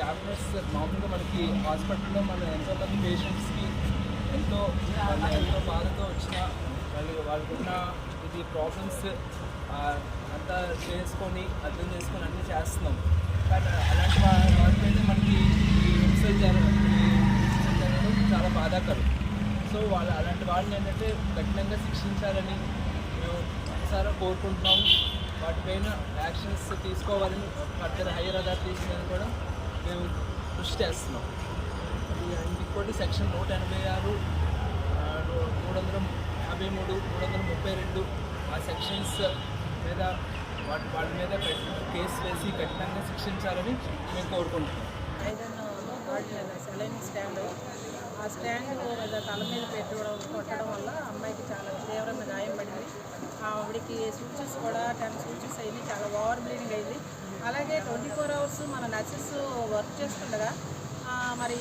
Staff nurse మామూలుగా మనకి హాస్పిటల్లో మన ఎంతోమంది పేషెంట్స్కి ఎంతో బాధతో వచ్చిన వాళ్ళకున్న ఇది ప్రాబ్లమ్స్ అంతా అర్థం చేసుకొని అన్నీ చేస్తున్నాం. కానీ అలాంటి వాటిపైన మనకి ఈ హింసలు జరగడం చాలా బాధాకరం. సో అలాంటి వాళ్ళని ఏంటంటే కఠినంగా శిక్షించాలని మేము ఒకసారి కోరుకుంటున్నాము. వాటిపైన యాక్షన్స్ తీసుకోవాలని ఫర్దర్ హైయర్ అథారిటీస్ మీద కూడా మేము కృషి చేస్తున్నాం. ఇంకోటి సెక్షన్ 186, 353, 332 ఆ సెక్షన్స్ మీద వాళ్ళ మీద కేసు వేసి కఠినంగా శిక్షించాలని మేము కోరుకుంటున్నాం. సెలైన్ స్టాండ్ ఆ స్టాండ్ తల మీద కొట్టడం వల్ల అమ్మాయికి చాలా తీవ్రమైన గాయం పడింది. ఆవిడికి సూచెస్ కూడా 10 సూచెస్ అయింది. చాలా ఓవర్ బ్లీడింగ్ అయింది. అలాగే 24 hours మన నర్సెస్ వర్క్ చేస్తుండగా మరి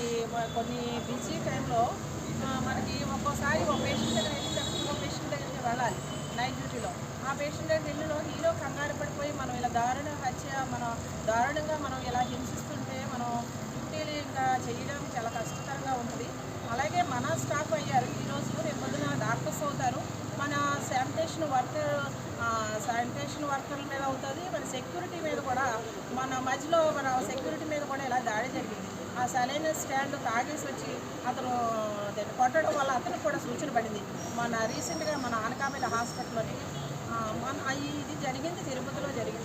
కొన్ని బిజీ టైంలో మనకి ఒక్కోసారి ఒక పేషెంట్ దగ్గర వెళ్ళి ఇంకో పేషెంట్ దగ్గరికి వెళ్ళాలి నైట్ డ్యూటీలో. ఆ పేషెంట్ దగ్గర వెళ్ళిలో హీరో కంగారు పడిపోయి మనం ఇలా దారుణంగా మనం ఇలా హింసిస్తుంటే మనం డ్యూటీలు ఇంకా చేయడం చాలా కష్టతరంగా ఉంటుంది. అలాగే మన స్టాఫ్ అయ్యారు ఈరోజు, రేపు పొద్దున డాక్టర్స్ అవుతారు. మన శానిటేషన్ వర్కర్ల మీద అవుతుంది. మన సెక్యూరిటీ మీద కూడా మన మధ్యలో మన సెక్యూరిటీ మీద కూడా ఇలా దాడి జరిగింది. ఆ సెలైన్ స్టాండ్ తాగేసి వచ్చి అతను కొట్టడం వల్ల అతనికి కూడా సూచన పడింది. రీసెంట్గా మన అనకాపల్లి హాస్పిటల్లోని ఇది జరిగింది, తిరుపతిలో జరిగింది.